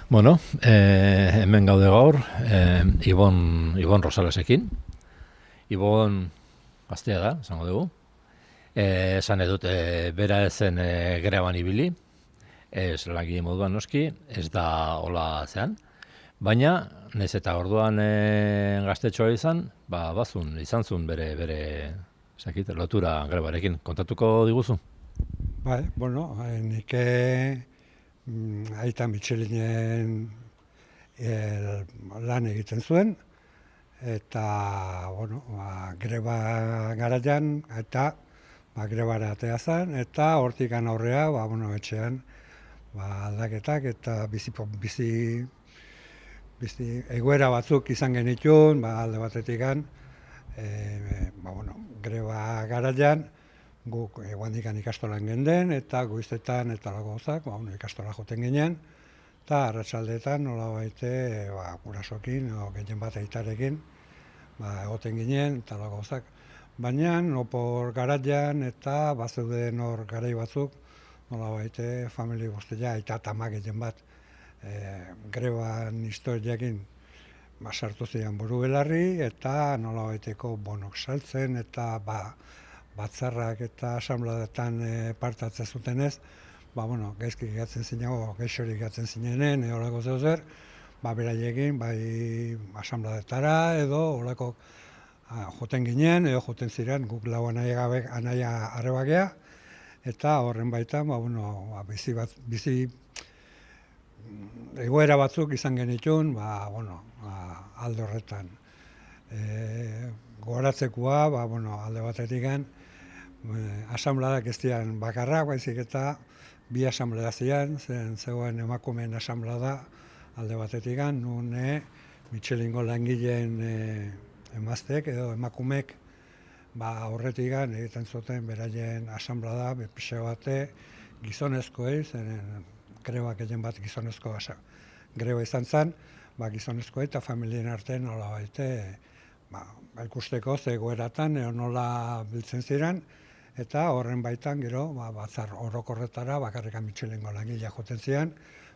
Bueno, hemen gaude gaur, Ibon Rosalesekin. Ibon gaztea da, esango dugu. Esan edut, bera ezen greban ibili, ez langile moduan noski, ez da hola zean. Baina, nez eta orduan gaztetxoa izan zuen bere lotura grebarekin. Kontatuko diguzu? Bai, bueno, nik aita Michelinen lan egiten zuen, eta, bueno, greba garaian, eta grebara atea zen, eta hortikan aurrea, etxean, aldaketak eta bizi egoera batzuk izan genituen, alde batetikan, greba garaian, guk guandikan ikastolan genden, eta goizetan eta lagozak, ikastola joten ginen, eta arratsaldetan nolabait gurasokin, gehien bat aitarekin, egoten ginen, eta lagozak. Baina, opor garaian eta bazeuden hor garai batzuk, nolabait famili guztia, aita tama gehien bat, greban historiakin sartu ziren buru belarri, eta nolabaiteko bonok saltzen, eta batzarrak eta asanbladetan partatzen zutenez, gaizki gatzen zinago, gaixorik gatzen zinenen, horako zer, beraiekin, bai asanbladetara edo horako joten ginen, edo joten ziren, guk lau anaia arrebakea, eta horren baitan, bizi egoera batzuk izan genitun, alde horretan. Gogoratzekoa, alde batetikan, asanbladak ez dian bakarrak, baizik eta bi asanblada zian, zegoen emakumeen asanblada alde batetikan, nun Michelingo langileen emaztek edo emakumek horretikan egiten zuten beraien asanblada, pixa bate gizonezkoei, zeren grebak egin bat gizonezko greba izan zen, gizonezkoei eta familien artean nola baite, ikusteko zegoeratan nola biltzen ziren, eta horren baitan gero batzar orokorretara bakarrikan Michelingo langilea joten ziren,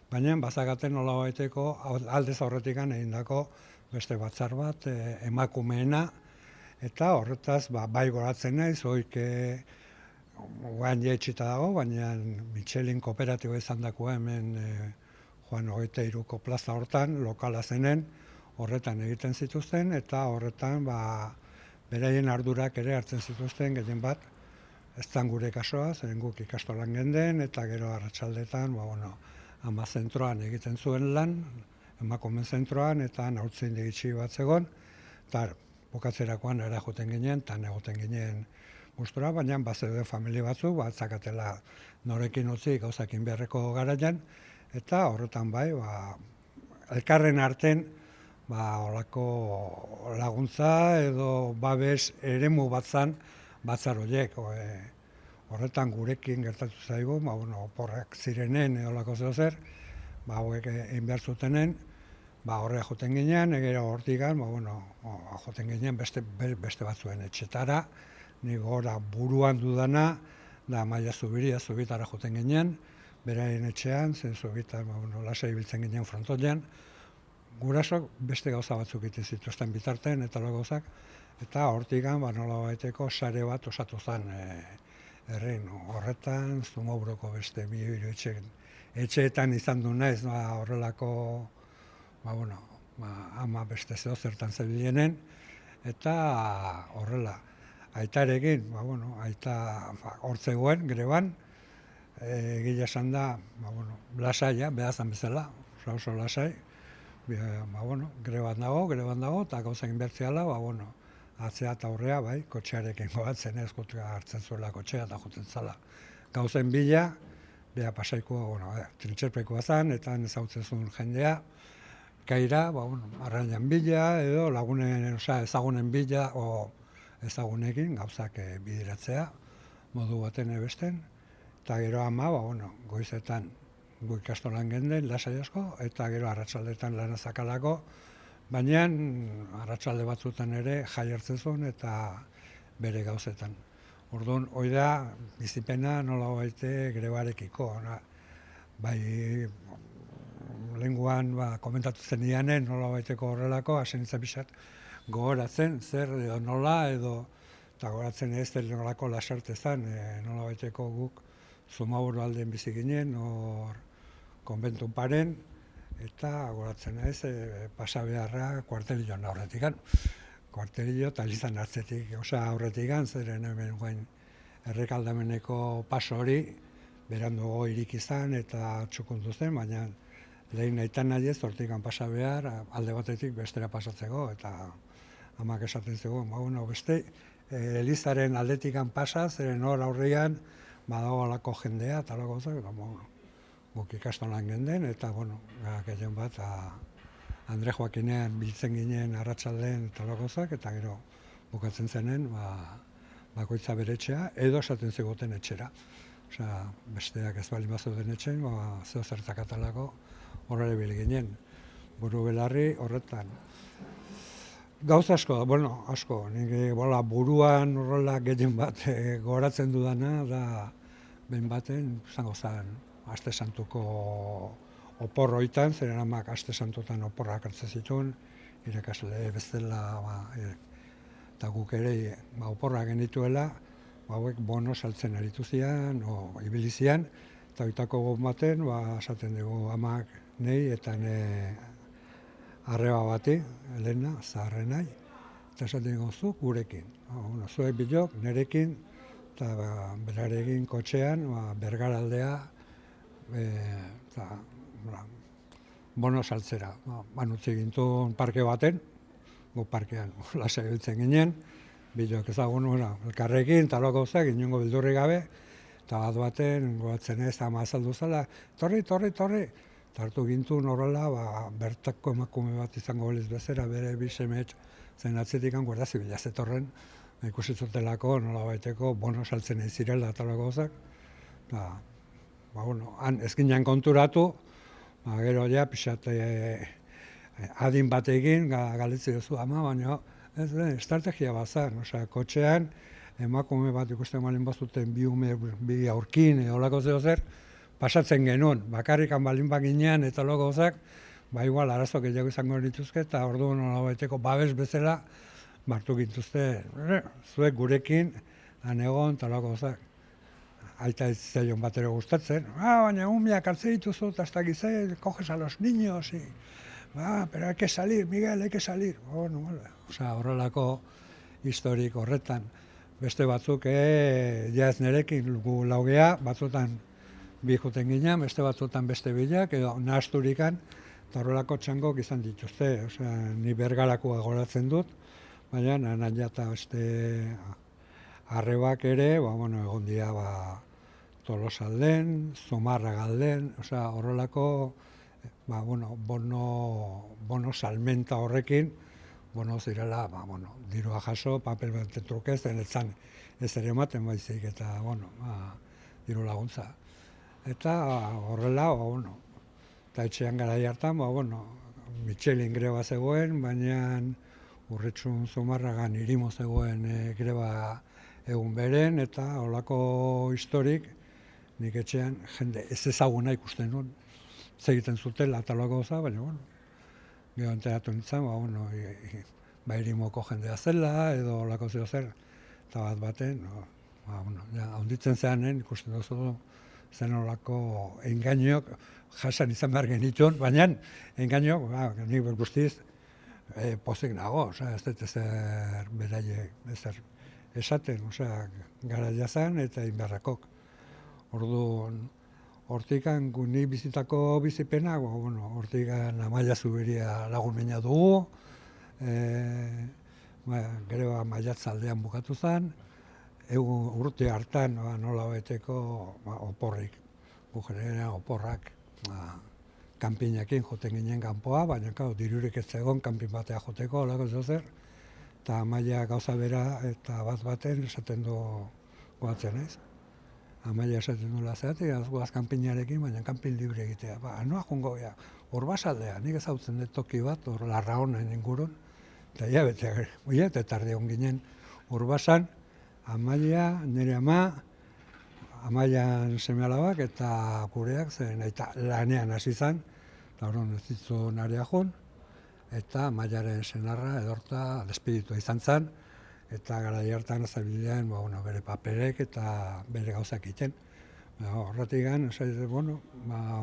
baina bazakaten nola baiteko aldez aurretikan egindako beste batzar bat emakumeena, eta horretaz bai goratzen naiz, oik guain etxita dago, baina Michelin kooperatiboa izan dakoa hemen Juan 23ko plaza hortan, lokala zenen, horretan egiten zituzten, eta horretan beraien ardurak ere hartzen zituzten gehien bat, ez zan gure kasoa, zeren guk ikastolan genden, eta gero arratsaldetan, ama zentroan egiten zuen lan, emakumen zentroan, eta nahutzen digitsi bat zegoen, eta bukatzerakoan era joten ginen, eta egoten ginen gustura, baina bazeuden familia batzuk, batzakatela norekin utzi gauzakin beharreko garaian, eta horretan bai, elkarren arten, horako laguntza edo babes eremu batzan batzar horiek. Horretan gurekin gertatu zaigu, oporrak zirenen edo lako zer, hauek egin behar zutenen, horrela joten ginen, egera hortikan, joten ginen beste batzuen etxetara, nik gora buruan dudana, da Maia Zubitara joten ginen, beraien etxean, zen Zubitan, lasai biltzen ginen frontoian, gurasok beste gauza batzuk egiten zituzten bitarten eta gauzak, eta hortikan nola baiteko sare bat osatu zen herrin. Horretan, Zumouroko beste bi etxeetan izan du naiz horrelako ama beste zeo zertan zebilenen, eta horrela. Aitarekin, aita hortzegoen, greban, egila esan da, lasaia, behazan bezala, oso lasai, greban dago, eta gauza inbertziala, atzea eta aurrea, kotxearekin goatzen ez, hartzen zuela kotxea eta joten zala. Gauzen bila, beha pasaikoa, trintxerpekoa zen, eta ezautzen zuen jendea, gaira, arrainan bila, edo ezagunen bila, ezagunekin, gauzak bideratzea, modu baten ebesten, eta gero ama, goizetan gu ikastolan genden, lasai asko, eta gero arratsaldetan lana zakalako, baina arratsalde batzutan ere jai hartzen zuen eta bere gauzetan. Orduan, hori da, bizipena nola baite grebarekiko. Bai lehenguan komentatu zen ianen, nola baiteko horrelako, hasen izan pixat gogoratzen, zer edo nola edo, eta gogoratzen ez nolako lasarte zen, nola baiteko guk Zumaburu aldean bizi ginen, hor konbentu paren, eta gogoratzen ez, pasabeharra kuartelilloan aurretik gan. Kuartelillo eta Elizan atzetik, aurretik gan, zeren hemen guain errekaldameneko paso hori, beranduago irik izan eta txukundu zen, baina lehen nahitan nahi ez, hortik pasa behar, alde batetik bestera pasatzeko, eta amak esaten zegoen, beste Elizaren aldetik pasa, zeren hor aurrean, badago alako jendea, eta alako zak, guk ikastolan genden, eta, gehien bat, Andre Joakinean biltzen ginen arratsaldeen eta alako zak, eta gero bukatzen zenen, bakoitza bere etxea, edo esaten zegoten etxera. Besteak ez bali bazeuden etxen, zeo zertakatalako horre bil ginen. Buru belarri horretan. Gauz asko, asko. Nik buruan horrela gehien bat gogoratzen dudana, da behin baten, zango zen, Aste Santuko opor hoitan, zeren amak Aste Santutan oporrak hartzen zituen, irakasle bezala, eta guk ere oporrak genituela, hauek bono saltzen aritu zian, ibili zian, eta oitako gogun baten, esaten dugu amak nei eta arreba bati, Elena, zaharrenai, eta esaten dugu zuk gurekin. Zuek bilok, nerekin, eta berarekin kotxean, Bergaraldea, eta bono saltzera. Utzi gintuen parke baten, gu parkean lasa biltzen ginen, bilok ezagun, elkarrekin, taloko gauzak, inongo bildurri gabe, eta bat baten, goatzen ez, ama azaldu zela, torri, tartu gintuen horrela, bertako emakume bat izango boliz bezera, bere bisemet zen atzetik guarda zibila zetorren, ikusi zutelako, nola baiteko, bono saltzen ez zirela, taloko gauzak, han ez ginen konturatu, gero ja, pixat adin batekin, galitzi duzu, ama, baina, ez estrategia bat zen, kotxean, emakume bat ikusten balin bazuten bi aurkin, olako zer, pasatzen genuen, bakarrikan balin baginean eta olako gozak, igual arazo gehiago izango dituzke, eta orduan nolabaiteko babes bezala, martu gintuzte, zuek gurekin, egon eta olako gozak. Aita ez zaion batero gustatzen, baina umiak hartze dituzu, eta ez dakize, coges a los niños, pero hay que salir, Miguel, hay que salir. Horrelako historik horretan. Beste batzuk, ja ez nerekin gu laugea, batzutan bi juten ginen, beste batzutan beste bilak, edo nahasturikan, eta horrelako txangok izan dituzte. Ni Bergarakoa goratzen dut, baina nahi eta beste arrebak ere, egon dira Tolosalden, Zumarragalden, horrelako bono salmenta horrekin, zirela, dirua jaso, papel baten truke, zen ez ere ematen baizik, eta, diru laguntza. Eta horrela, eta etxean garai hartan, Michelin greba zegoen, baina Urretxun Zumarragan irimo zegoen greba egun beren, eta horrelako historik, nik etxean jende ez ezaguna ikusten nuen. Egiten zutela eta loko goza, baina, gero enteratu nintzen, irimoko jendea zela, edo lako zeo zer, eta bat baten, handitzen zeanen, ikusten duzu zen olako engainok jasan izan behar genituen, baina engainok, nik guztiz, pozik nago, ez dut ezer beraiek, ezer esaten, garaia zen eta inberrakok. Orduan, hortikan nik bizitako bizipena, hortikan Amaia Zubiria lagun mina dugu, greba maiatzaldean bukatu zen, urte hartan nola baiteko oporrik, gugenera oporrak, kanpinakin joten ginen kanpoa, baina dirurik ez zegoen kanpin batea joteko, olako zer, eta Amaia gauza bera eta bat baten esaten du goatzen ez. Amaia esaten duela zeatik, goaz kanpinarekin, baina kanpin libre egitea. Noa jungo gea, Urbasaldea, nik ezautzen dut toki bat, hor Larraonen ingurun, eta eta tarde hon ginen Urbasan, Amaia, nire ama, Amaian seme alabak eta gureak, zen eta lanean hasi zen, eta orduan ez zitzun aria jun, eta Maiaren senarra edorta despeditua izan zen, eta garai hartan zabilean bere paperek eta bere gauzak egiten. Horretik gan,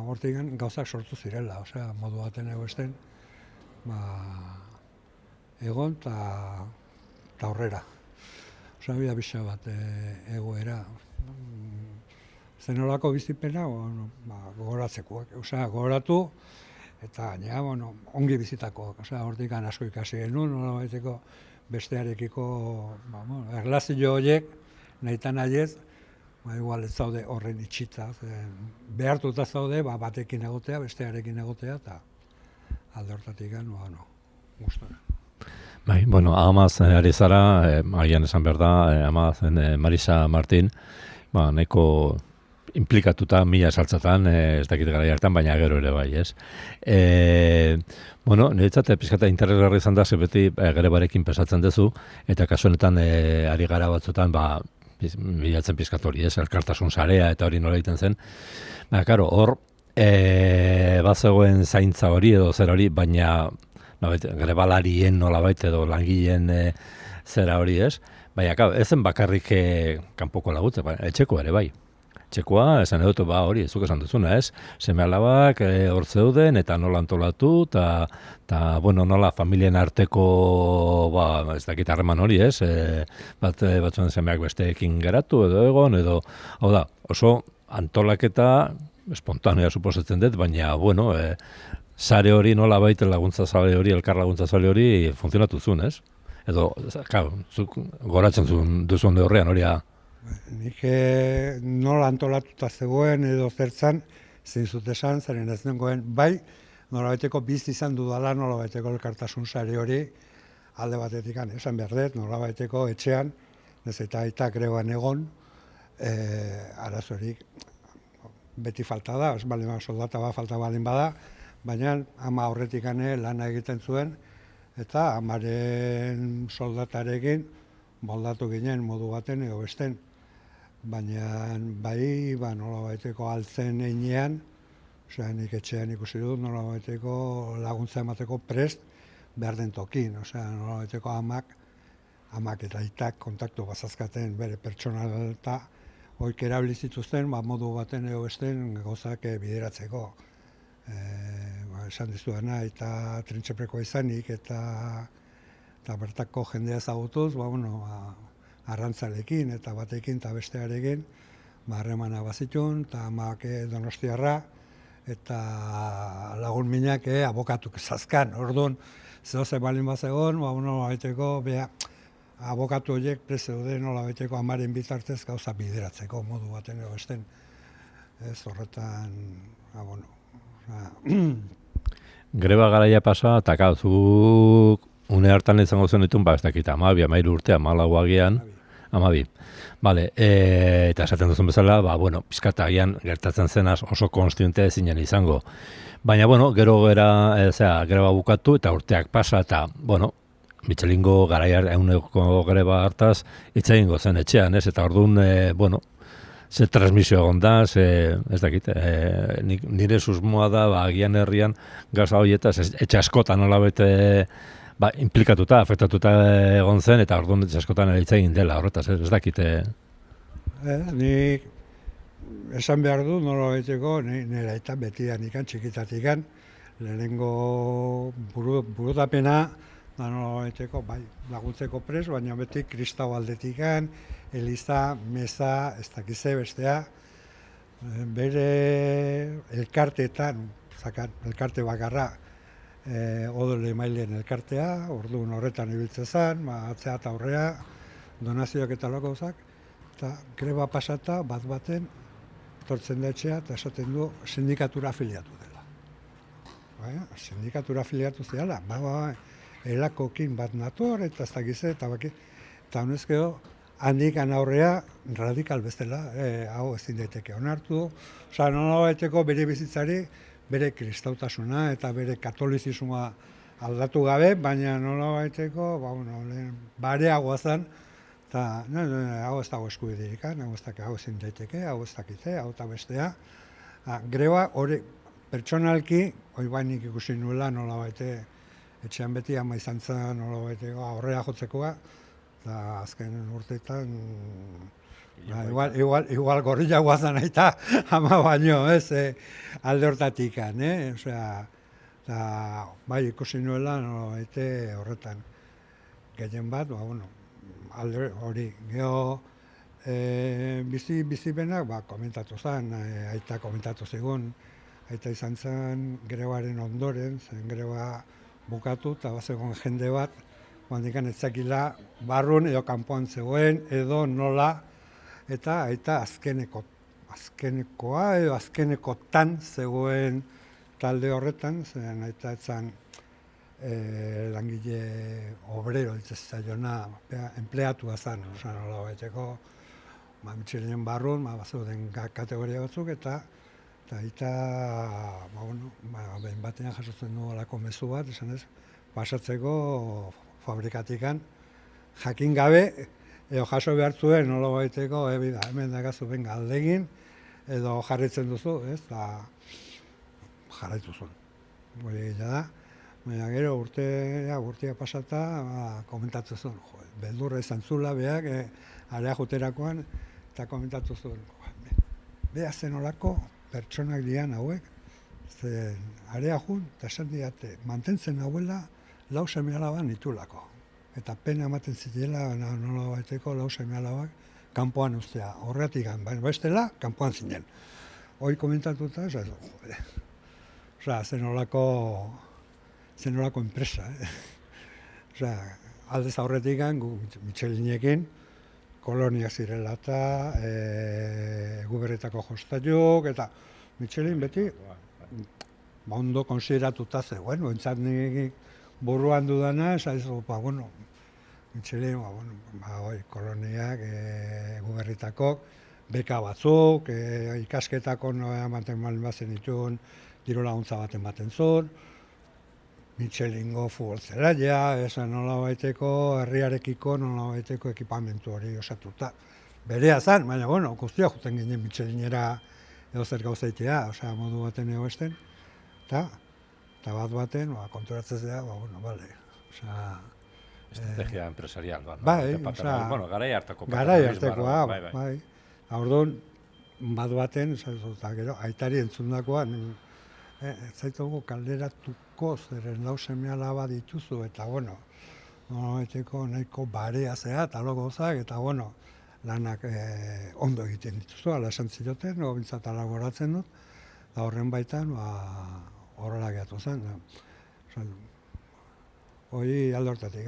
horretik gan gauzak sortu zirela, modu baten egoesten, egon eta aurrera. Bida bixa bat egoera. Zenolako bizipena, gogoratzekoak. Gogoratu, eta gainera, ongi bizitakoak. Hortik gan asko ikasi genuen, nolabaiteko bestearekiko erlazio horiek, nahitan nahiez, igual ez zaude horren itxita. Behartuta zaude, batekin egotea, bestearekin egotea, eta alde hortatik gan, gustora. Bai, amaz ari zara, agian esan behar da, amaz Marisa Martin, nahiko implikatuta mila saltzatan, ez dakit gara hartan, baina gero ere bai, ez? Niretzat, pizkata interesgarri izan da, beti grebarekin pesatzen duzu, eta kasu honetan ari gara batzutan, bilatzen pizkat hori, ez? Elkartasun sarea eta hori nola egiten zen. Hor, bazegoen zaintza hori edo zer hori, baina grebalarien nolabait edo langileen zera hori, ez? Baina, ez zen bakarrik kanpoko lagutze, etxeko ere bai. Etxekoa, esan edut, hori, ez zuk esan duzuna, ez? Seme-alabak hor zeuden eta nola antolatu, eta nola familien arteko, ez dakit harreman hori, ez? Batzuen semeak besteekin geratu edo egon, edo, hau da, oso antolaketa espontanea suposatzen dut, baina, sare hori nola baita laguntza sare hori, elkar laguntza sare hori funtzionatu zuen, ez? Edo, zuk goratzen duzun horrean hori. Nik nola antolatuta zegoen edo zertzan, zein zut esan, zeren ez nengoen, bai, nola baiteko bizi izan dudala, nola baiteko elkartasun sare hori, alde batetik esan behar dut, nola baiteko etxean, ez eta aita greban egon, arazorik beti falta da, ez baldin soldata falta baldin bada, baina ama horretik lana egiten zuen, eta amaren soldatarekin moldatu ginen modu baten edo besten. Baina bai, nola baiteko altzen einean, nik etxean ikusi dut, nola baiteko laguntza emateko prest behar den tokin. Nola baiteko amak eta aitak kontaktu bazazkaten bere pertsonalta hoik erabilizituzten modu baten edo besten gauzak bideratzeko. Esan dizuena eta trintxeprekoa izanik eta bertako jendea ezagutuz, arrantzalekin eta batekin eta bestearekin harremana bazitun, eta amak donostiarra eta lagun minak abokatuk zazkan. Orduan, zehoze balin bazegon, baiteko abokatu horiek prezeude nola baiteko amaren bitartez gauza bideratzeko modu baten edo besten. Ez horretan, Greba garaia pasa, eta zuk une hartan izango zen ditun, ez dakit, 12, 13 urte, 14 agian, 12. Bale, eta esaten duzun bezala, pizkata agian gertatzen zenaz oso konstiente ezinen izango. Baina, gero greba bukatu eta urteak pasa, eta, Michelingo garaia eguneko greba hartaz, hitz egingo zen etxean, ez? Eta orduan, ze transmisio egon da, ez dakit, nire susmoa da, agian herrian gauza horietaz, etxe askotan nolabete implikatuta, afektatuta egon zen, eta orduan etxe askotan hitz egin dela, horretaz, ez dakit. Nik esan behar du, nolabaiteko, nire aita betian ikan, txikitatikan, lehenengo burutapena, nolabaiteko, laguntzeko pres, baina beti kristau aldetikan, eliza, meza, ez dakize bestea, bere elkarteetan, elkarte bakarra, odole mailen elkartea, orduan horretan ibiltzen zen, atzea eta aurrea, donazioak eta gauzak, eta greba pasata baten tortzen da etxea eta esaten du sindikatura afiliatu dela. Sindikatura afiliatu zela, elakokin bat nator eta ez dakize, eta honezkeo, handikan aurrea radikal bezala, hau ezin daiteke onartu, nolabaiteko bere bizitzari, bere kristautasuna eta bere katolizismoa aldatu gabe, baina nolabaiteko, bareagoa zen, eta hau ez dago eskubiderik, hau ezin daiteke, hau ez dakite, hau eta bestea. Greba hori pertsonalki, hoi bainik ikusi nuela nola baite, etxean beti ama izan zen nola baiteko aurrera jotzekoa, eta azken urteetan, igual gorrilla guazan aita ama baino, ez, alde hortatik, osea, eta bai ikusi nuela nola baite horretan. Gehien bat, alde hori, geho, bizipenak, komentatu zen, aita komentatu zigun, aita izan zen grebaren ondoren, zen greba bukatu, eta bazegoen jende bat, handikan etzakila barrun edo kanpoan zegoen, edo nola, eta aita azkenekoa edo azkenekotan zegoen talde horretan, zen aita etzan langile obrero zaiona empleatua zen, nola baiteko, Michelinen barrun, bazeuden kategoria batzuk, eta aita, behin batean jasotzen du alako mezu bat, esan ez, pasatzeko fabrikatikan jakin gabe, edo jaso behar zuen, nola baiteko, hemen dakazu benga aldegin, edo jarritzen duzu, ez, eta jarraitu zuen. Hori da, baina gero urtea pasata, komentatu zuen, beldurra izan zula, beak, area juterakoan, eta komentatu zuen, beha zen olako pertsonak dian hauek, zen area jun, eta esan diate, mantentzen hauela, lau seme-alaba nitulako. Eta pena ematen zitela, nola baiteko, lau seme-alabak, kanpoan ustea, horretik baina bestela, kanpoan zinen. Hoi komentatuta, zen olako enpresa. Aldez aurretik gu Michelinekin, koloniak zirela eta guberretako jostaiuk, eta Michelin beti ondo konsideratuta zegoen, ointzat nik buruan dudana, Michelin, koloniak, guberritako, beka batzuk, ikasketako ematen balen bazen dituen, diru laguntza baten baten zuen, Michelingo futbol zelaia, esan nola baiteko, herriarekiko nola baiteko ekipamentu hori osatuta. Berea zen, baina, guztia juten ginen Michelinera edo zer gauzaitea, modu baten egoesten, eta bat baten, konturatzen zera, bale. Estrategia empresarial, bai, garai hartako. Garai hartakoa, bai. Orduan, bat baten, gero, aitari entzundakoan, zaitugu kalderatuko zeren lau seme-alaba dituzu, eta nahiko barea zea, eta gauzak, eta lanak ondo egiten dituzu, ala esan ziloten, bintzat alagoratzen dut, eta horren baitan, horrela gehatu zen. Hori alde hortatik.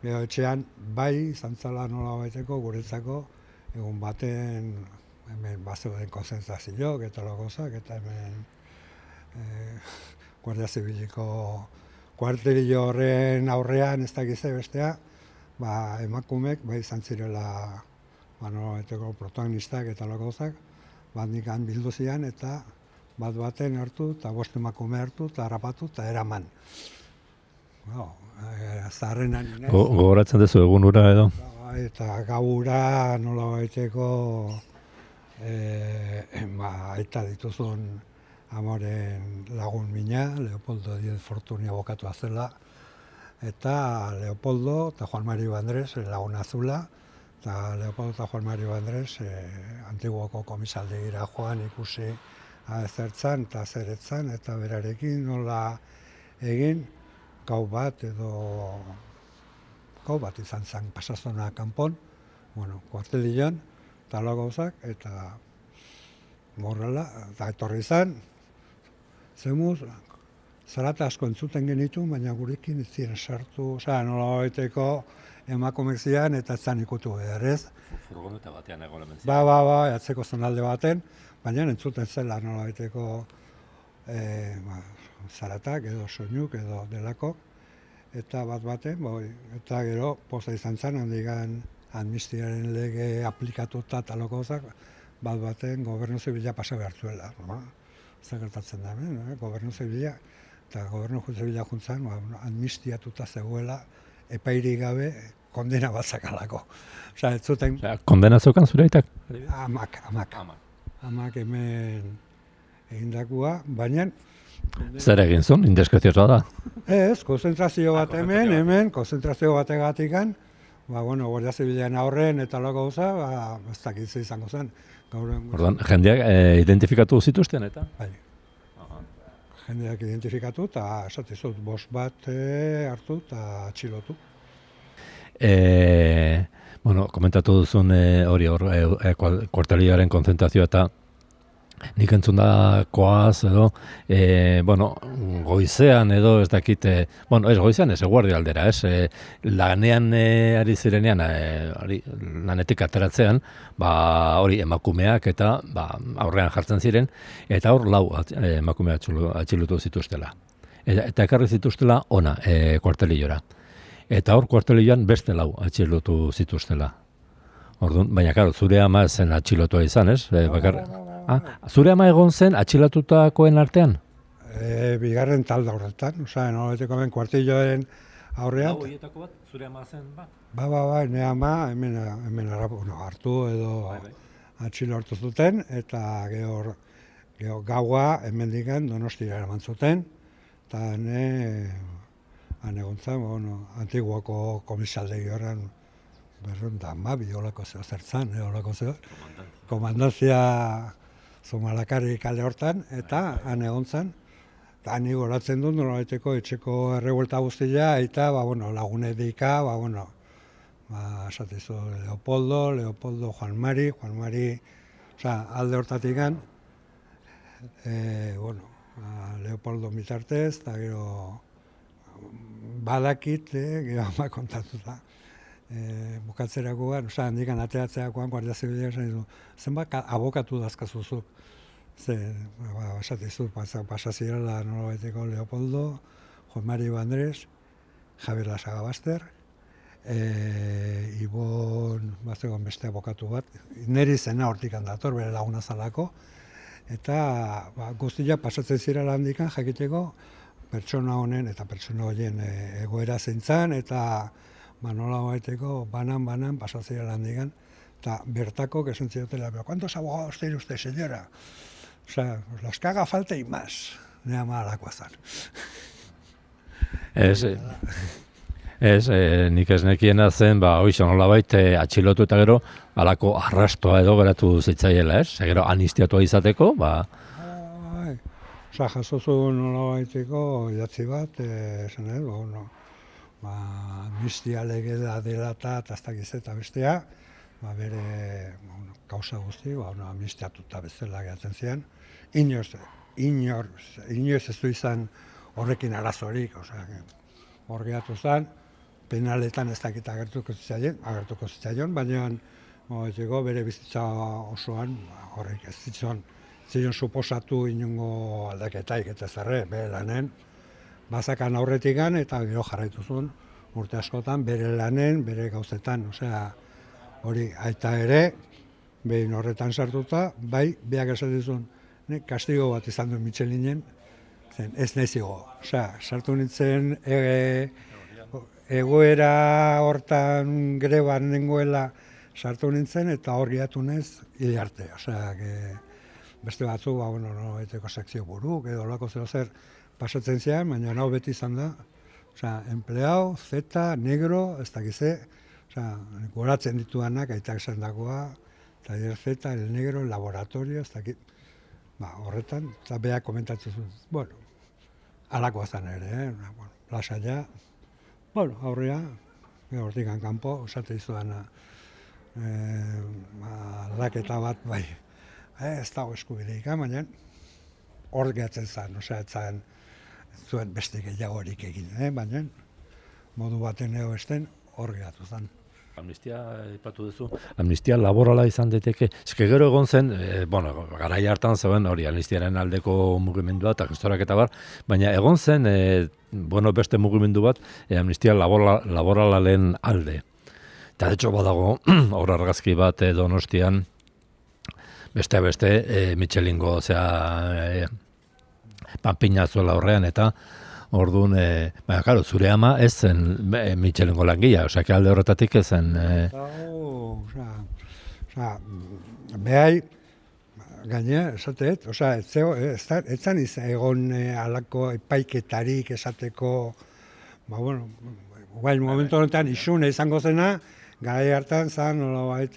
Gero etxean, bai, zantzala nola baiteko, guretzako, egun baten, hemen bazeuden konzentzazioak, eta gauzak, eta hemen Guardia Zibiliko kuartelillo horren aurrean ez dakize bestea, emakumek bai izan zirela protagonistak eta gauzak, bat nikan bildu zian eta bat baten hartu eta 5 emakume hartu eta harrapatu eta eraman. Zaharrenan inez. Gogoratzen duzu egun ura edo? Eta gaura nola baiteko aita dituzun amoren lagun mina, Leopoldo Díez Fortuny abokatua zela, eta Leopoldo eta Juan Mari Bandres laguna zula, eta Leopoldo eta Juan Mari Bandres antiguoko komisaldegira joan ikusi zertzan eta zeretzan, eta berarekin nola egin gau bat izan zen pasazona kanpon, kuartelillan, eta gauzak, eta morrela, eta etorri izan, zemuz, zarata asko entzuten genitu, baina gurekin ez ziren sartu, nola baiteko emakumek zian eta etzan ikutu behar, ez? Furgoneta batean egon hemen zian. Atzeko zonalde baten, baina entzuten zela nola baiteko zaratak edo soinuk edo delako, eta bat baten, eta gero poza izan zen, handigan amnistiaren lege aplikatuta eta lokozak, bat baten gobernu zibila pasa behar zuela. Zer gertatzen da, gobernu zibila, eta gobernu zibila juntzan, amnistiatuta zegoela, epairik gabe, kondena bat zakalako. Ez zuten... Kondena zeukan zure aitak? Amak hemen egindakoa, baina Zer egin zuen, indeskrezioa da. ez, konzentrazio bat hemen, konzentrazio bategatikan, bueno, Guardia Zibilean aurren eta lako gauza, ez dakit ze izango zen. Orduan, jendeak identifikatu zituzten, eta? Bai. Jendeak identifikatu, eta esatizut, bost bat hartu eta atxilotu. Bueno, komentatu duzun hori kuartelioaren konzentrazioa eta nik entzun da koaz edo, bueno, goizean edo ez dakit, bueno, ez goizean ez, eguerdi aldera, ez, lanean ari zirenean, lanetik ateratzen, hori emakumeak eta aurrean jartzen ziren, eta hor lau emakumeak atxilutu zituztela. Eta ekarri zituztela ona kuarteliora. Eta hor kuartelioan beste lau atxilotu zituztela. Orduan, baina karo, zure ama zen atxilotua izan, ez? Zure ama egon zen atxilotutakoen artean? Bigarren talde horretan, nolabeteko hemen kuartilloen aurrean. Lau horietako bat, zure ama zen, ba? Nire ama hemen hartu edo atxilo hartu zuten, eta gero gaua hemendikan Donostira eraman zuten, eta han egon zen, antiguoko komisaldegi horren berrunda mabi, olako zertzan, olako zeo. Komandantzia Zumalakari kale hortan, eta han egon zen. Eta han goratzen dut, nolabaiteko etxeko errebuelta guztia, eta lagune dika, esatizu Leopoldo, Juan Mari, alde hortatik gan, Leopoldo mitartez, eta gero badakit, gero ama kontatuta. Bukatzerakoan, handikan ateratzeakoan, Guardia Zibilean esan ditu, zenbat abokatu dazkazuzuk. Esatizu, pasazirela nolabaiteko Leopoldo, Juan Mari Andrés, Javier Lasagabaster, Ibon, bazegoen beste abokatu bat, niri zena hortik handator, bere laguna zalako, eta guztia pasatzen zirela handikan jakiteko pertsona honen eta pertsona horien egoera zintzen, eta nola baiteko banan pasatzen zirela handikan, eta bertako esan ziotela, pero ¿cuántos abogados tiene usted, señora? O sea, los que haga falta y más. Nea malakoa zan. Nik ez nekiena zen, hoizo nolabait atxilotu eta gero halako arrastoa edo geratu zitzaiela, ez? Gero anistiatua izateko, jasozun nolabaiteko idatzi bat, esan ez, amnistia lege dela eta ez dakiz eta bestea, bere kausa guzti, amnistiatuta bezala gehatzen zian. Inoz ez du izan horrekin arazorik, hor gehatu zen, penaletan ez dakit agertuko zitzaion, baina bere bizitza osoan horrek ez zion suposatu inongo aldaketaik eta zerre, bere lanen, bazakan aurretik gan eta gero jarraitu zuen urte askotan bere lanen, bere gauzetan, hori aita ere, behin horretan sartuta, bai, beak esatizun, kastigo bat izan duen Michelinen, ez nahizigo. Sartu nintzen egoera hortan greban nengoela sartu nintzen eta hor gehatu nez hile arte. Beste batzu, eteko sekzio buruk edo lako zer pasatzen zian, baina hau beti izan da. Empleado, zeta, negro, ez dakize, goratzen dituanak aitak esan dagoa, taller zeta, el negro, el laboratorio, ez dakit. Horretan, eta beha komentatzen zuen, alakoa zan ere, plasa ja, aurrea, hortik kanpo, esate izudan aldaketa bat, bai, ez dago eskubideik, baina hor gehatzen zen, ez zuen beste gehiagorik egin, baina modu baten ego esten hor gehatu zen. Amnistia, ipatu duzu, amnistia laborala izan daiteke. Eske gero egon zen, garai hartan zegoen hori amnistiaren aldeko mugimendua eta gestorak eta bar, baina egon zen, beste mugimendu bat, amnistia laboralaren alde. Eta de hecho badago, hor argazki bat Donostian, beste Michelingo, panpina zuela horrean, eta orduan, karo, zure ama ez zen Michelingo langila, alde horretatik ez zen... Behai, gainera, esatet, etzan egon alako epaiketarik esateko, bueno, guain momentu honetan isune izango zena, gai hartan zan nolabait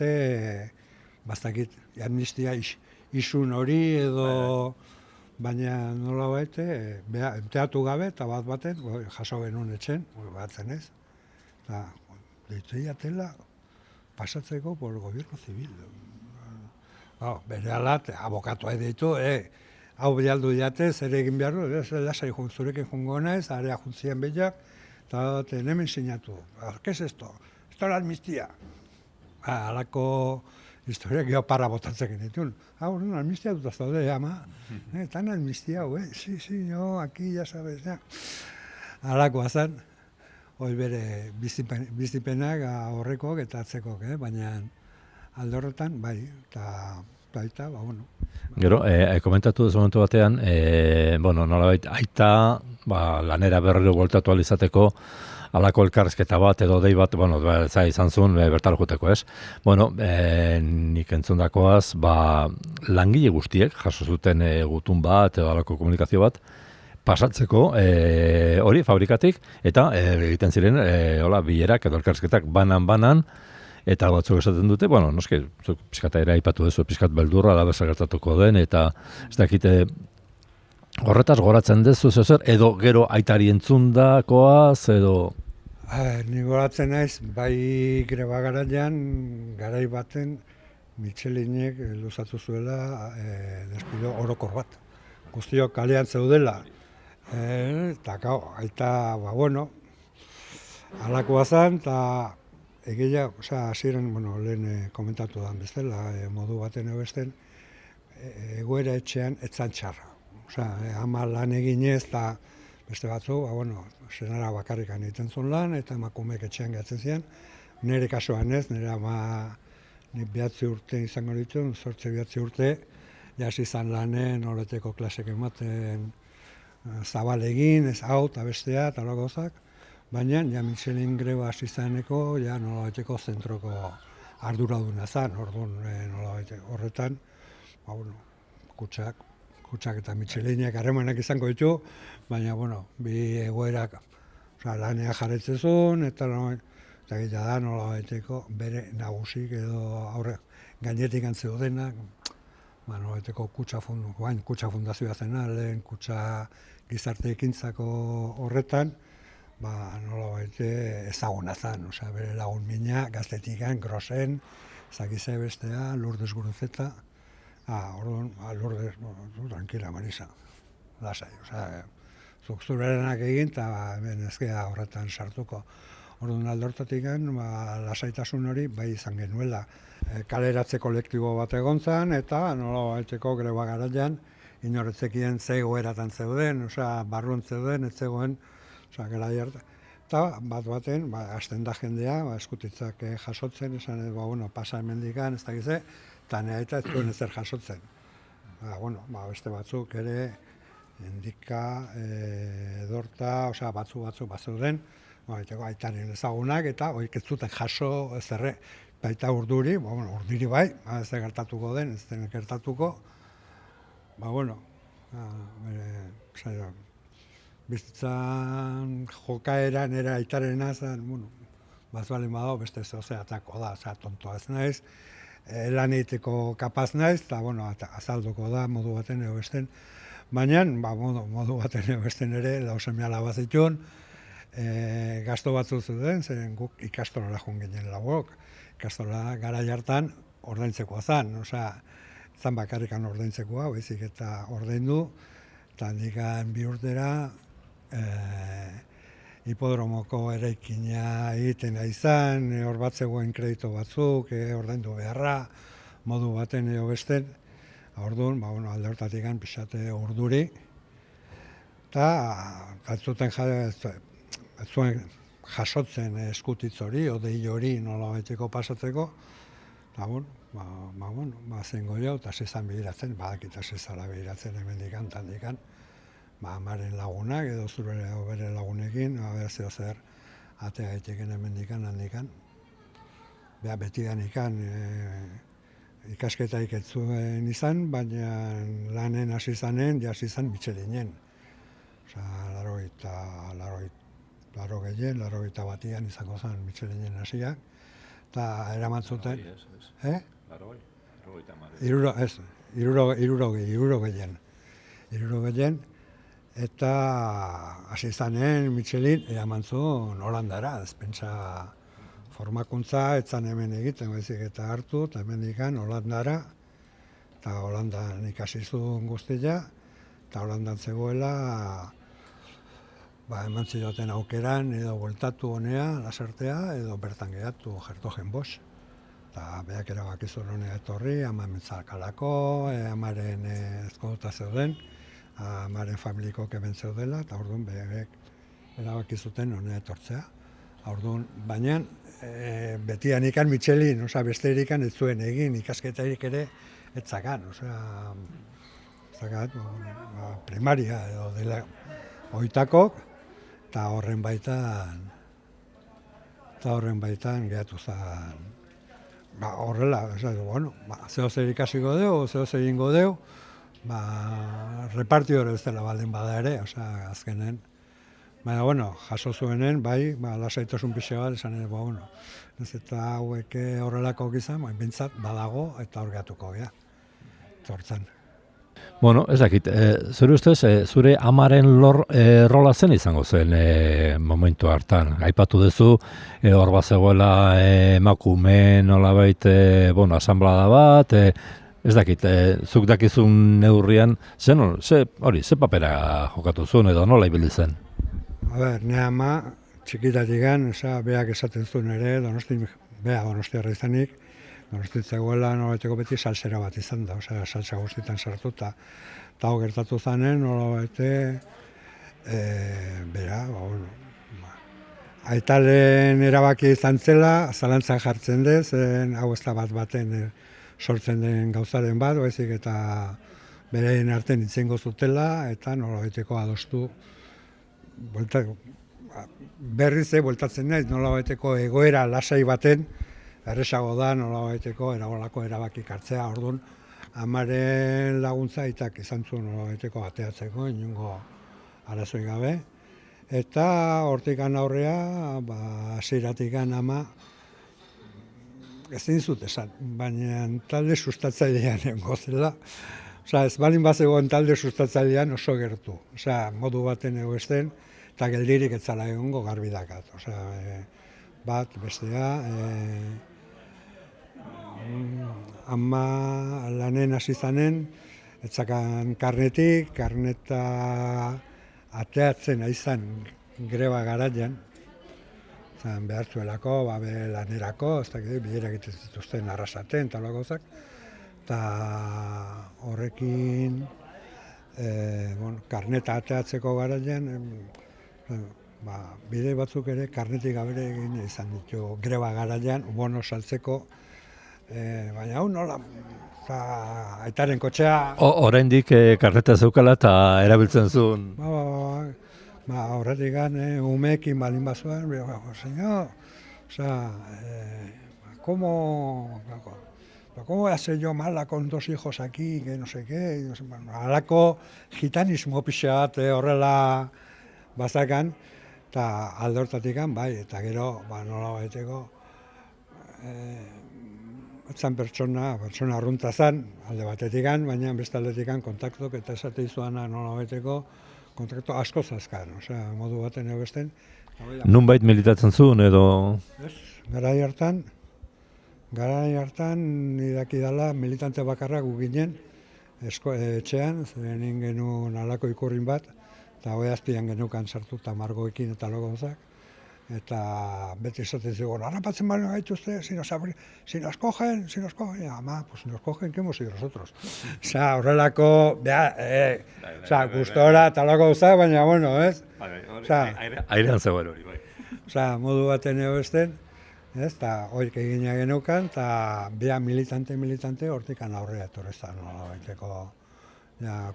bastakit amnistia isun hori edo baina nolabait teatu gabe eta baten jaso genuen etxen, batzen ez. Eta deitu jatela pasatzeko por gobierno civil. Bere alat, abokatua ditu, hau bialdu jate, zer egin behar du, lasai zurekin jungo naiz, area juntzien behiak, eta hemen sinatu. ¿Qué es esto? Esto es la amnistía. Halako historiak geoparra botatzen genitun. Amnistia dut azaude, ama. Tan amnistia, sí, yo, aquí, ya sabes, ya. Halakoa zen, hoi bere bizipenak horrekok eta atzekok, baina alde horretan, bai, eta, bueno. Gero, komentatu duzu momentu batean, nolabait, aita, lanera berriro bueltatu alizateko, alako elkarrezketa bat edo dei bat, izan zuen bertara joteko, ez? Nik entzundakoaz, langile guztiek, jaso zuten gutun bat edo alako komunikazio bat, pasatzeko hori fabrikatik, eta egiten ziren bilerak edo elkarrezketak banan, eta batzuk esaten dute, noski, pixkata ere aipatu duzu, pixkat beldurra da gertatuko den, eta ez dakite horretaz goratzen dezu zer, edo gero aitari entzundakoaz, edo... Ni goratzen naiz, bai greba garaian, garai baten, Michelinek luzatu zuela despido orokor bat. Guztiok kalean zeudela. Eta aita, halakoa zen, eta egia, hasieran, lehen komentatu da bezala, modu baten ebesten, egoera etxean etzan txarra. Ama lan eginez eta beste batzu, senara bakarrikan egiten zuen lan, eta emakumeek etxean gehatzen ziren. Nire kasuan ez, nire ama 9 urte izango dituen, 8 urte, jasi izan lanen, horreteko klasek ematen zabal egin, ez hau eta bestea, eta gozak. Baina, Michelin greba hasi zaneko, nolabaiteko zentroko arduraduna zen, horretan, kutsak eta Michelinek harremanak izango ditu, baina, bi egoerak lanea jarretzen zuen, eta gila da nolabaiteko bere nagusik edo gainetik antzeu denak, nolabaiteko kutsa fundazioa zena, lehen kutsa gizarte ekintzako horretan, nolabait ezaguna zen, bere lagun mina, gaztetikan, grosen, zakize bestea, Lourdes Guruzeta, Lourdes, tranquila, Marisa, lasai, zuk zurerenak egin, eta hemen ezkea horretan sartuko. Orduan aldortatik lasaitasun hori bai izan genuela. Kaleratze kolektibo bat egon zen, eta nolabaiteko greba garaian, inoretzekien zegoeratan zeuden, barruan zeuden, ez zegoen, gara jarta. Eta baten, hasten da jendea, eskutitzak jasotzen, esan pasa hemendikan, ez dakize, eta nea eta ez duen ezer jasotzen. Beste batzuk ere, endika, edorta, batzu bazeuden, aitaren ezagunak, eta ez zuten jaso ezerre, baita urduri, urdiri bai, ez da gertatuko den, ez den gertatuko, bizitzan jokaeran era aitarena zen, bazbalen badago beste zeozeatako da, tontoa ez naiz, lan egiteko kapaz naiz, eta azalduko da modu baten edo besten, baina modu baten edo besten ere, lau seme-alaba bazitun, gasto batzu zuten, zeren guk ikastolara joan ginen laguok, ikastola gara jartan ordaintzekoa zen, zan bakarrikan ordaintzekoa, baizik eta ordaindu, eta handikan 2 urtera, hipodromoko eraikina egiten izan, hor bat zegoen kredito batzuk, ordaindu beharra, modu baten edo besten, orduan, alde hortatik pixate urduri, eta zuen jasotzen eskutitz hori, odei hori nolabaiteko pasatzeko, eta zengo jo, eta zezan behiratzen, badakit zezala behiratzen hemendikan, tandikan, amaren lagunak edo zure bere lagunekin, zeo zer atea egiteken hemendikan, handikan. Beti danikan ikasketaik ez zuen izan, baina lanen hasi zanen, hasi zan Michelinen. Osa, laro batian izango zen Michelinen hasia, eta eraman zuten... Hirurogeian, eta hasi zanen Michelin eraman zuen Holandara, ez pentsa formakuntza etzan hemen egiten, baizik eta hartu, eta hemen ikan Holandara, eta Holandan ikasi zuen guztia, eta Holandan zegoela, eman zidoten aukeran, edo bueltatu honea, lasartea, edo bertan geratu Hertogen Bosch. Eta beak erabakizun honea etorri, ama mentzalkalako, amaren ezkoduta zeuden, amaren familiko hemen zeudela, eta orduan beak erabakizuten honea etortzea. Orduan, baina betian ikan Michelin, beste erikan ez zuen egin, ikasketarik ere ez zakan, primaria edo dela oitakok, eta horren baitan gehatu zen. Horrela, zeo zer ikasiko deu, zeo zer ingo deu, repartio hori ez dela baldin bada ere, azkenen. Baina, jaso zuenen, bai, lasaitasun pixe bat, esan ere, ez eta hauek horrelako gizan, bintzat badago eta hor gehatuko gea, zortzan. Bueno, ez dakit, zure ustez, zure amaren rola zen izango zen momentu hartan. Aipatu duzu, hor bat zegoela emakume nolabait, asanblada bat, ez dakit, zuk dakizun neurrian, ze papera jokatu zuen edo nola ibili zen? Ne ama, txikitatik gan, beak esaten zuen ere, Donostiarra izanik, Donostin zegoela nolabaiteko beti salsera bat izan da, salsa guztietan sartu, eta hau gertatu zanen nolabaite, aitaren erabakia izan zela, zalantzan jartzen dez, hau ez da baten sortzen den gauzaren bat, baizik eta bereien artean itzengo zutela, eta nolabaiteko adostu, berriz bueltatzen naiz, nolabaiteko egoera lasai baten, erresago da nolabaiteko erabakik hartzea, orduan amaren laguntza aitak izan zuen nolabaiteko ateatzeko, inongo arazoi gabe. Eta hortikan aurrea, hasieratik ama, ezin zut esan, baina talde sustatzailean egozela. Ez balin bazegoen talde sustatzailean oso gertu. Modu baten egoesten, eta geldirik etzala egongo garbi dakat. Bat, bestea, ama lanen hasi zanen, etzakan karneta ateatzen aizan greba garaian, behartzuelako, lanerako, bilera egiten zituzten arrasaten, eta gauzak, eta horrekin karneta ateatzeko garaian, bide batzuk ere karnetik gabere egin izan ditu greba garaian, bono saltzeko, baina hau nola, aitaren kotxea... Oraindik karneta zeukala eta erabiltzen zuen. Horretik umeekin balin bazuen, señor, ¿cómo voy a ser yo mala con 2 hijos aquí, que no sé qué, halako gitanismo pixa bat horrela bazakan, eta alde hortatik bai, eta gero, nola baiteko, etzan pertsona arrunta zan, alde batetik, baina beste aldetik kontaktok eta esate izuana nola baiteko, kontakto asko zazkan, modu baten egoesten. Nunbait militatzen zuen edo? Garai hartan nidaki dela militante bakarra gu ginen etxean, zeren genuen alako ikurrin bat, eta hoi azpian genukan sartuta margoekin eta logozak, eta beti esaten zegoen, harrapatzen balen gaituzte, si nos cogen, ama, pues nos cogen, ¿qué hemos ido nosotros? Horrelako, gustora eta logozak, baina, bueno, ez? Airean zegoen hori, bai. Modu baten egoesten, eta hoik egina genukan, eta bea militante hortikan aurrea etorri zan,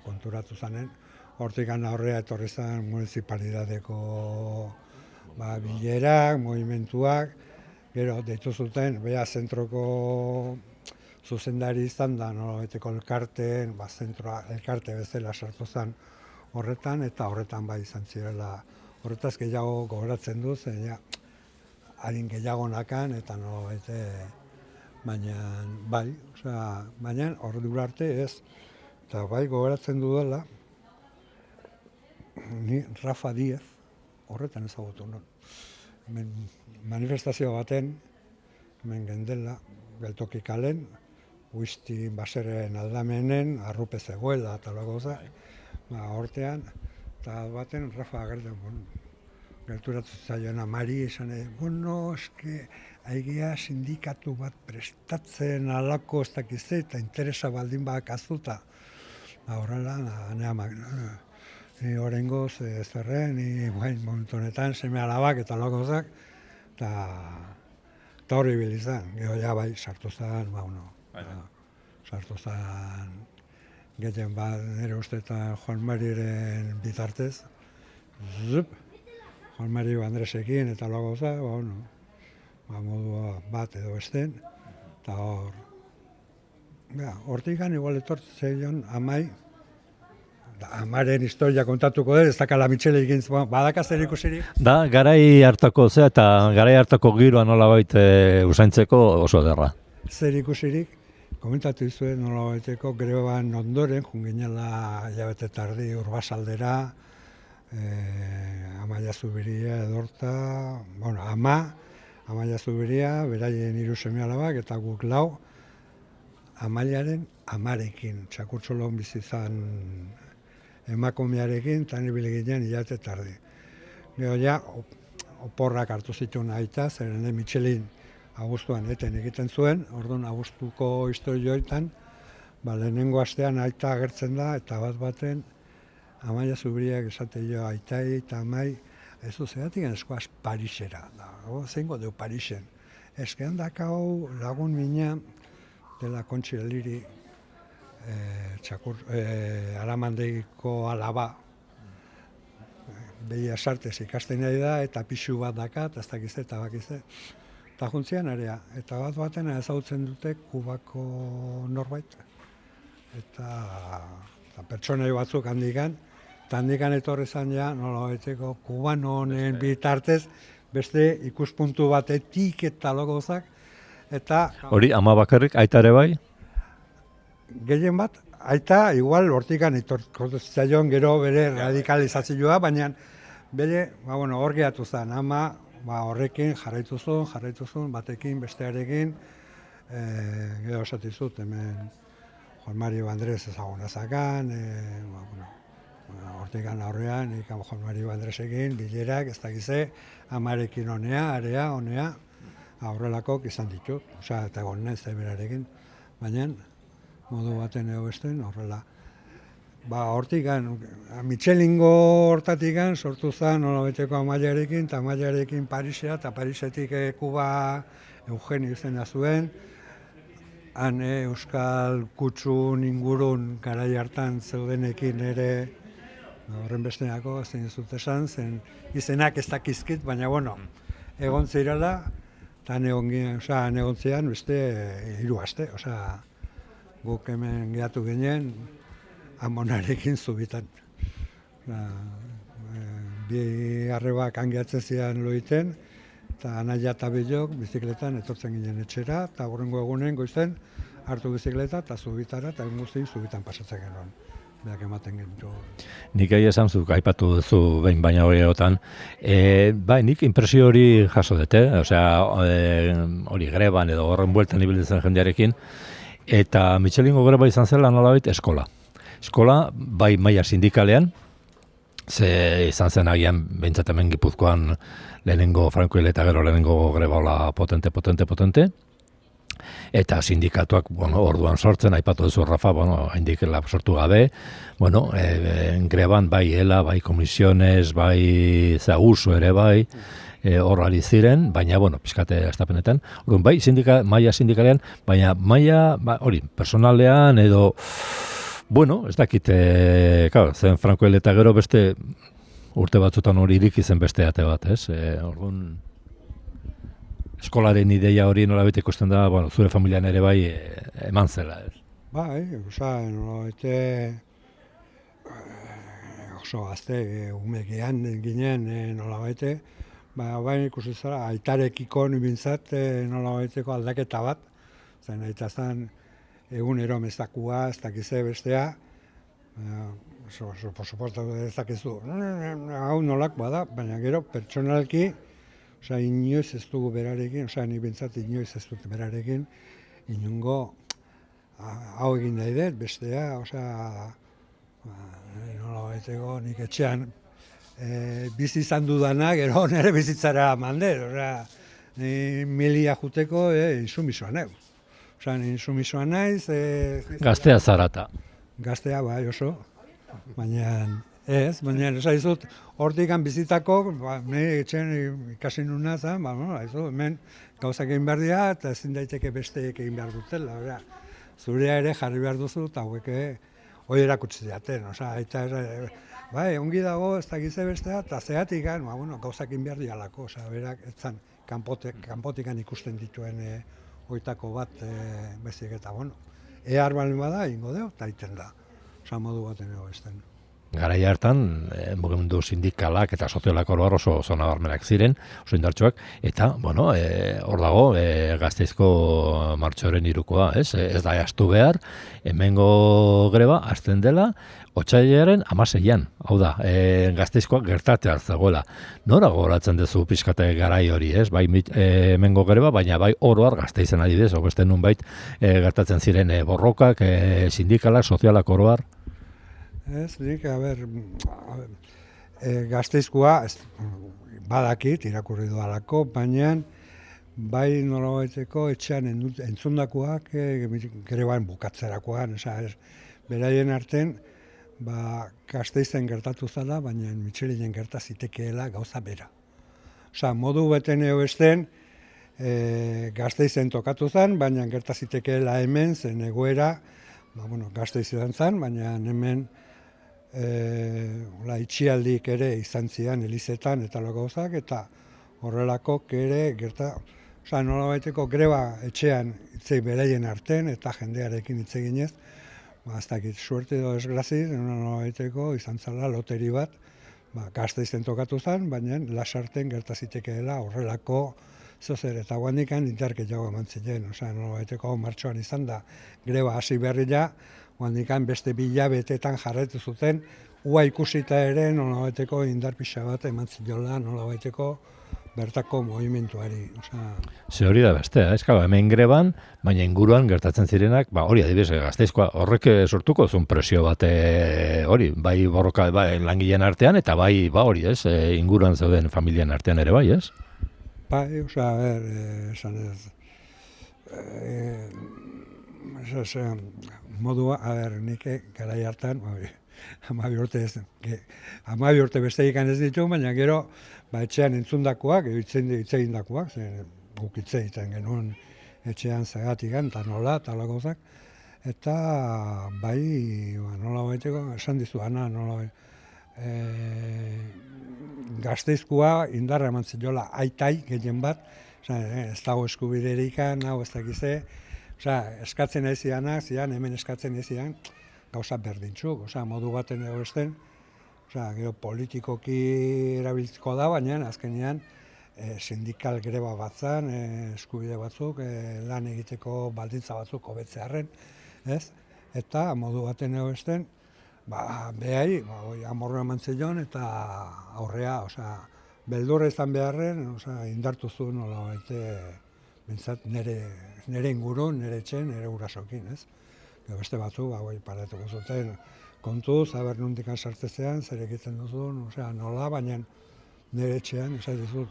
konturatu zanen, hortikan aurrea etorri zan municipalidadeko bilerak, movimentuak, gero deitu zuten, bea zentroko zuzendari izan da, nolabaiteko elkarteen, zentroa elkarte bezala sartu zen horretan, eta horretan bai izan zirela. Horretaz gehiago gogoratzen du, zen ja, harin gehiago nakan, eta nolabaite, baina bai, baina ordura arte ez, eta bai gogoratzen du dela, ni Rafa Diez, horretan ezagutu non. Manifestazio baten, hemen gendela, geltoki kalen, uizti baseren aldamenen, arrupe zegoela eta lago za, hortean, eta baten Rafa agertzen, gerturatu zaion amari, esan bueno, eske, aigia sindikatu bat prestatzen alako ez dakize, eta interesa baldin bak azuta. Horrela, ni horrengoz zerren, ni momentu honetan seme alabak eta lakozak, eta horri bilizan. Gero ja bai, sartu zen, sartu zen gehien bat nire ustetan Juan Mariren bitartez, Juan Mari Andresekin eta lakozak, modua bat edo esten, eta hortik gan igual etortzen amai, amaren historia kontatuko dut, ez dakala Michele egin, badaka zer ikusirik? Da, garai hartako eta garai hartako giroa nolabait usaintzeko oso derra. Zer ikusirik, komentatu izuen nolabaiteko greban ondoren, junginela hilabete tardi Urbasaldera, Amaia Zubiria edorta, Amaia Zubiria, beraien 3 seme-alabak eta guk 4, Amaiaren amarekin, Txakurtxolon bizizan emakumearekin, eta nibili ginen hilabete tardi. Gero ja, oporrak hartu zituen aita, zeren Michelin Agustuan eten egiten zuen, orduan Agustuko historioetan, lehenengo astean aita agertzen da, eta baten Amaia Zubiriak esate jo aitai eta amai, ez du zeratik eskoaz Parisera, zeingo deu Parisen. Eskean dakau lagun mina dela Kontxi Eliri, Aramandegiko alaba, Beia Sartez ikasten nahi da, eta pixu bat dakat, ez dakize eta bakize. Eta juntzian area, eta baten ezagutzen dute Kubako norbait. Eta pertsonai batzuk handikan, eta handikan etorri zan ja, nolabaiteko Kubano honen bitartez, beste ikuspuntu batetik eta logozak, eta... Hori, ama bakarrik, aita ere bai? Gehien bat, aita igual hortikan etortzaion gero bere radikalizazioa, baina bere, hor gehatu zen, ama horrekin jarraitu zuen, batekin, bestearekin, gero esatizut, hemen Juan Mari Andres ezaguna zakan, hortikan aurrean, Juan Mari Andresekin, bilerak, ez dakize, amarekin honea, aurrelakok izan ditut, eta egon nahi zeberarekin, baina modu baten ego esten, horrela. Hortikan, Michelingo hortatikan sortu zen nolabeteko Amaiarekin, eta Amaiarekin Parisea, eta Parisetik Kuba Eugenio izena zuen, han Euskal Kutxun ingurun garai hartan zeudenekin ere, horren besteako, zein zut esan, zen izenak ez dakizkit, baina egon zirela, eta egon zian beste 3 aste, guk hemen gehatu ginen, Amonarekin zubitan. Bi arrebak angeatzen zian loiten, eta anaia eta bilok bizikletan etortzen ginen etxera, eta horrengo egunen goizten hartu bizikleta eta zubitara, eta guztien zubitan pasatzen genuen. Beak ematen gentu. Nik esan zuk, aipatu duzu behin baina horietan, nik impresio hori jaso dute, hori greban edo horren bueltan ibiltzen jendearekin, eta Michelingo greba izan zela nolabait eskola. Eskola, bai maila sindikalean, ze izan zen agian behintzat hemen Gipuzkoan lehenengo Frankoil eta gero lehenengo greba potente, eta sindikatuak, orduan sortzen, aipatu duzu Rafa, haindik sortu gabe, greban bai ELA, bai komisiones, bai uso ere bai, horrali ziren, baina, pizkate estapenetan. Orduan, bai, maila sindikalean, baina maila, hori, personalean edo, ez dakit, zen Frankoil eta gero beste urte batzutan hori iriki zen beste ate bat, ez? Orduan, eskolaren ideia hori nolabait ikusten da, bueno, zure familian ere bai eman zela, ez? Bai, nolabait oso gazte, umekian ginen nolabait, baina ikusi zara, aitarekiko nibintzat nolabaiteko aldaketa bat, zen aita zen egunero mezakua, ez dakize bestea, por supuesto ez dakizu, hau nolak bada, baina gero pertsonalki, inoiz ez dugu berarekin, ni bintzat inoiz ez dut berarekin, inungo hau egin nahi dut, bestea, nolabaiteko nik etxean bizi izan dudana, gero nire bizitzara mandet, ni milia juteko insumisoa neu. Ni insumisoa naiz. Gaztea zarata. Gaztea, bai, oso. Baina esagizut, hortik bizitako, nire etxean ikasi nuna zen, hemen gauzak egin behar dira, eta ezin daiteke besteek egin behar dutela. Zurea ere jarri behar duzu, eta hauek hori erakutsi diaten. Bai, ongi dago, ez dakize bestea, eta zeatik, gauzak egin behar dialako, berak, etzan, kanpotikan ikusten dituen hoitako bat, bezik eta, ehar balen bada, ingo deo, eta iten da. Modu baten ego esten. Garai hartan, mugimendu sindikalak eta sozialak oroar oso nabarmenak ziren, oso indartsuak, eta, hor dago, Gasteizko martxoaren 3koa, ez da hastu behar, hemengo greba hasten dela, otsailaren 16an, hau da, Gasteizkoak gertatea zegoela. Nora gogoratzen duzu pixkate garai hori, bai hemengo greba, baina bai oroar Gasteizen adibidez, beste nunbait gertatzen ziren borrokak, sindikalak, sozialak oroar. Ez, nik, Gasteizkoa badakit, irakurri doalako, baina bai nolabaiteko etxean entzundakoak greban bukatzerakoan, beraien arten, Gasteizen gertatu zala, baina Mitxelinen gerta zitekeela gauza bera. Modu beten eo esten, Gasteizen tokatu zen, baina gerta zitekeela hemen, zen egoera, Gasteiz edan zen, baina hemen itxialdik ere izan zian elizetan eta gauzak, eta horrelako ere gerta, nolabaiteko greba etxean hitzei beraien arten eta jendearekin hitz eginez, ez dakit, suerte edo desgraziz, nolabaiteko izan zala loteri bat, Gasteizen tokatu zen, baina lasarten gerta zitekeela horrelako zozer, eta guandikan interketiago eman ziren, nolabaiteko martxoan izan da, greba hasi berria, guandikan beste 2 hilabetetan jarraitu zuten, ua ikusita ere nolabaiteko indar pixa bat eman ziola nolabaiteko bertako movimentuari. Ze hori da bestea, hemen greban, baina inguruan gertatzen zirenak, hori adibidez, Gasteizkoa horrek sortuko zuen presio bat hori, bai borroka, bai langileen artean, eta bai hori, inguruan zeuden familian artean ere bai, ez? Bai, esan ez, modua, nik garai hartan, 12 urte besteik ez ditu, baina gero etxean entzundakoak, itzegindakoak, guk hitz egiten genuen etxean zagatik eta nola, eta gauzak, eta bai, nola baiteko, esan dizu, nola Gasteizkoa indarra eman ziola aitai gehien bat, ez dago eskubiderikan, hau ez dakize, eskatzen ez zian, hemen eskatzen ez zian, gauza berdintzuk, modu baten edo esten, gero politikoki erabiltziko da, baina azkenean sindikal greba bat zan, eskubide batzuk, lan egiteko baldintza batzuk hobetzearren, eta modu baten edo esten, behai, amorro eman zion eta aurrea, beldurra izan beharren, indartu zuen nola bintzat nire ingurun, nire etxen, nire gurasokin, beste batzuk, paratuko zuten kontuz, aber nundikan sartzezean, zer egiten duzun, nola, baina nire etxean,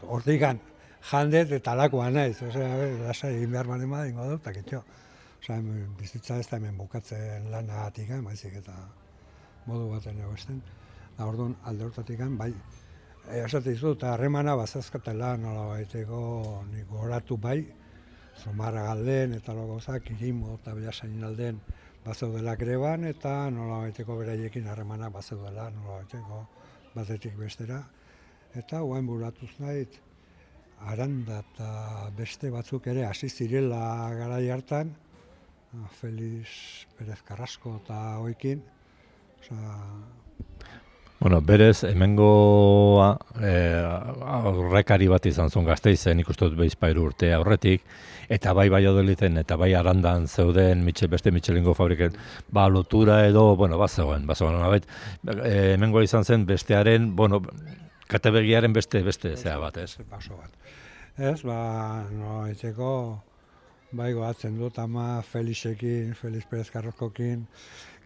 hortikan jandet eta alakoa naiz, lasa egin behar bane ma, ingo dut, eta kitxo. Bizitza ez da hemen bukatzen lanagatik, maizik eta modu baten egoesten. Orduan, alde hortatik, bai, esate dizut, eta harremana bazazkatela nola baiteko nik goratu bai, Zomarra galden eta gauzak, Irimo eta Beasain alden bazeudela greban, eta nola baiteko beraiekin harremana bazeudela, nola baiteko batetik bestera. Eta guain buratuz nahi, Aranda eta beste batzuk ere hasi zirela garai hartan, Felix Perez Carrasco eta hoekin. Bueno, berez, hemengo aurrekari bat izan zuen Gasteizen, ikusten dut Bizpahiru urte aurretik, eta bai Valladoliden eta bai Arandan zeuden beste Michelingo fabriken, lotura edo, bazegoen, nolabait, hemengo izan zen bestearen, katebegiaren beste zea bat, ez? Paso bat. Ez, nolabaiteko, bai goatzen dut ama Felixekin, Felix Perez Carrascokin,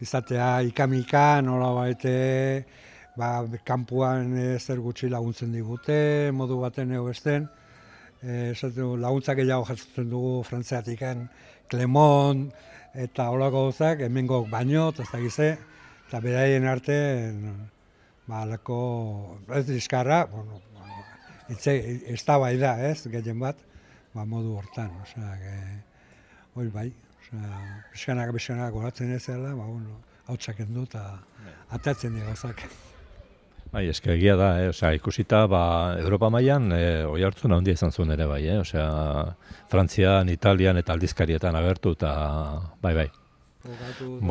izatea ikamika nolabaite, kanpuan zer gutxi laguntzen digute, modu baten edo besten, laguntzak gehiago jasotzen dugu Frantziatikan, Clemont eta holako gauzak, hemengo baino, eta gize, eta beraien arte, halako, ez diskarra, ez da bai da, ez, gehien bat, modu hortan, hori bai, pixkanak goratzen ez dela, hautsak endu eta atatzen dira gauzak. Bai, eske egia da, ikusita, Europa mailan oihartzun handia izan zuen ere bai, Frantzian, Italian eta aldizkarietan agertu eta bai. Bukatu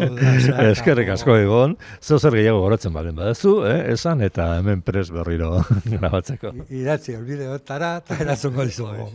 da. Eskerrik asko Egon, zer gehiago goratzen balen baduzu, esan eta hemen prest berriro grabatzeko. Idatzi, olbideotara eta erantzungo dizugu.